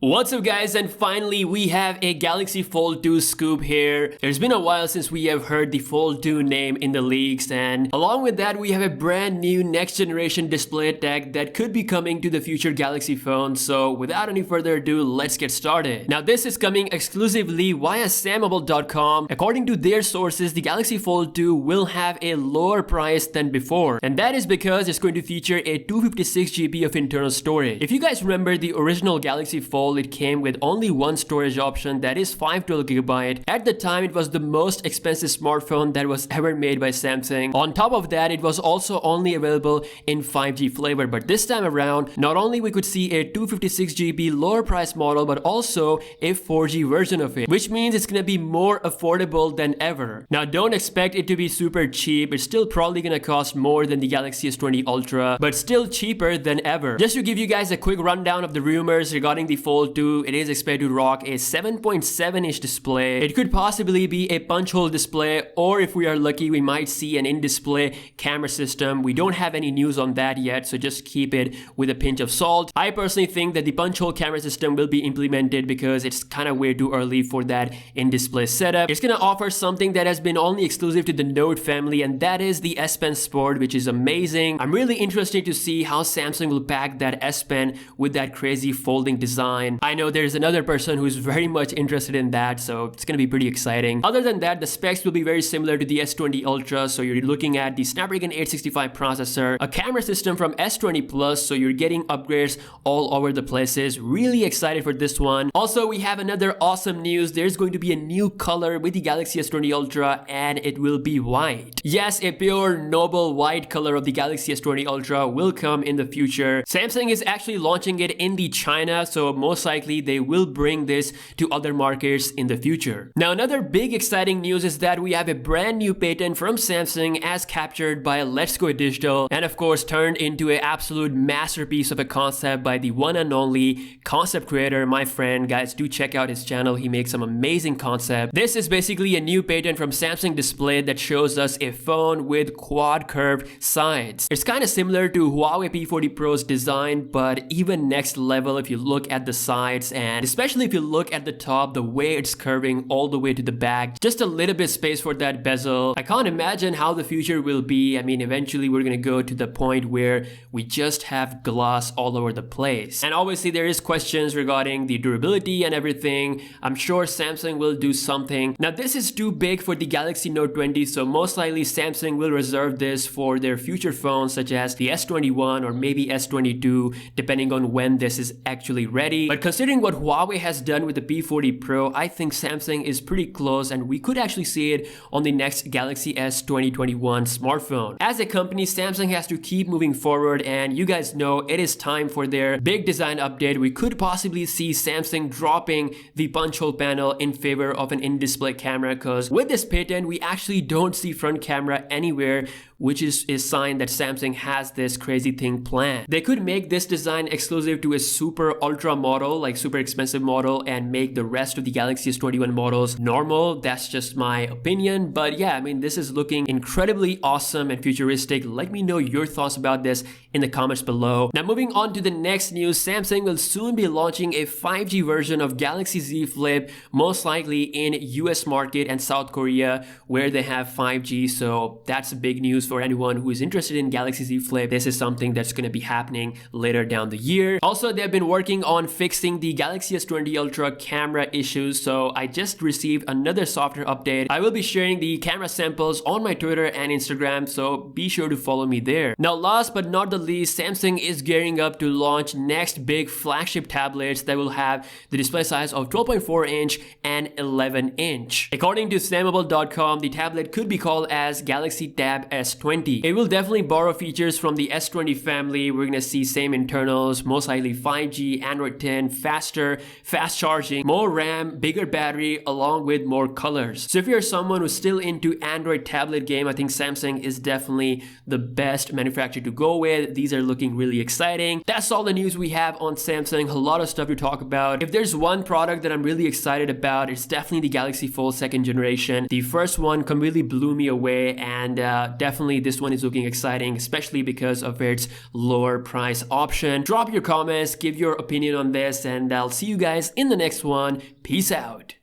What's up guys, and finally we have a Galaxy Fold 2 scoop here. There's been a while since we have heard the Fold 2 name in the leaks, and along with that we have a brand new next generation display tech that could be coming to the future Galaxy phone. So without any further ado, let's get started. Now this is coming exclusively via sammobile.com. According to their sources, the Galaxy Fold 2 will have a lower price than before, and that is because it's going to feature a 256GB of internal storage. If you guys remember the original Galaxy Fold, it came with only one storage option, that is 512GB. At the time, it was the most expensive smartphone that was ever made by Samsung. On top of that, it was also only available in 5G flavor. But this time around, not only we could see a 256GB lower price model, but also a 4G version of it, which means it's gonna be more affordable than ever. Now, don't expect it to be super cheap. It's still probably gonna cost more than the Galaxy S20 Ultra, but still cheaper than ever. Just to give you guys a quick rundown of the rumors regarding the Fold 2, it is expected to rock a 7.7-inch display. It could possibly be a punch hole display, or if we are lucky, we might see an in-display camera system. We don't have any news on that yet, so just keep it with a pinch of salt. I personally think that the punch hole camera system will be implemented because it's kind of way too early for that in-display setup. It's gonna offer something that has been only exclusive to the Note family, and that is the S Pen Sport, which is amazing. I'm really interested to see how Samsung will pack that S Pen with that crazy folding design. I know there's another person who's very much interested in that, so it's gonna be pretty exciting. Other than that, the specs will be very similar to the S20 Ultra, so you're looking at the Snapdragon 865 processor, a camera system from S20 Plus, so you're getting upgrades all over the places. Really excited for this one. Also, we have another awesome news. There's going to be a new color with the Galaxy S20 Ultra, and it will be white. Yes, a pure noble white color of the Galaxy S20 Ultra will come in the future. Samsung is actually launching it in the China, so most likely they will bring this to other markets in the future. Now, another big exciting news is that we have a brand new patent from Samsung as captured by Let's Go Digital, and of course turned into an absolute masterpiece of a concept by the one and only concept creator, my friend. Guys, do check out his channel. He makes some amazing concept. This is basically a new patent from Samsung Display that shows us a phone with quad curved sides. It's kind of similar to Huawei P40 Pro's design, but even next level if you look at the sides, and especially if you look at the top, the way it's curving all the way to the back, just a little bit space for that bezel. I can't imagine how the future will be. I mean, eventually we're gonna go to the point where we just have glass all over the place. And obviously there is questions regarding the durability and everything. I'm sure Samsung will do something. Now, this is too big for the Galaxy Note 20, so most likely Samsung will reserve this for their future phones such as the S21 or maybe S22, depending on when this is actually ready. But considering what Huawei has done with the P40 Pro, I think Samsung is pretty close, and we could actually see it on the next Galaxy S 2021 smartphone. As a company, Samsung has to keep moving forward, and you guys know it is time for their big design update. We could possibly see Samsung dropping the punch hole panel in favor of an in-display camera, because with this patent, we actually don't see front camera anywhere, which is a sign that Samsung has this crazy thing planned. They could make this design exclusive to a super ultra model, like super expensive model, and make the rest of the Galaxy S21 models normal. That's just my opinion, but yeah, I mean, this is looking incredibly awesome and futuristic. Let me know your thoughts about this in the comments below. Now, moving on to the next news, Samsung will soon be launching a 5G version of Galaxy Z Flip, most likely in US market and South Korea, where they have 5G. So that's big news for anyone who is interested in Galaxy Z Flip. This is something that's going to be happening later down the year. Also, they've been working on fixing the Galaxy S20 Ultra camera issues, so I just received another software update. I will be sharing the camera samples on my Twitter and Instagram, so be sure to follow me there. Now, last but not the least, Samsung is gearing up to launch next big flagship tablets that will have the display size of 12.4-inch and 11-inch. According to sammobile.com, the tablet could be called as Galaxy Tab S20. It will definitely borrow features from the S20 family. We're gonna see same internals, most likely 5G, Android 10, faster, fast charging, more RAM, bigger battery, along with more colors. So if you're someone who's still into Android tablet game, I think Samsung is definitely the best manufacturer to go with. These are looking really exciting. That's all the news we have on Samsung. A lot of stuff to talk about. If there's one product that I'm really excited about, it's definitely the Galaxy Fold 2nd generation. The first one completely blew me away, and definitely definitely this one is looking exciting, especially because of its lower price option. Drop your comments, give your opinion on this, and I'll see you guys in the next one. Peace out.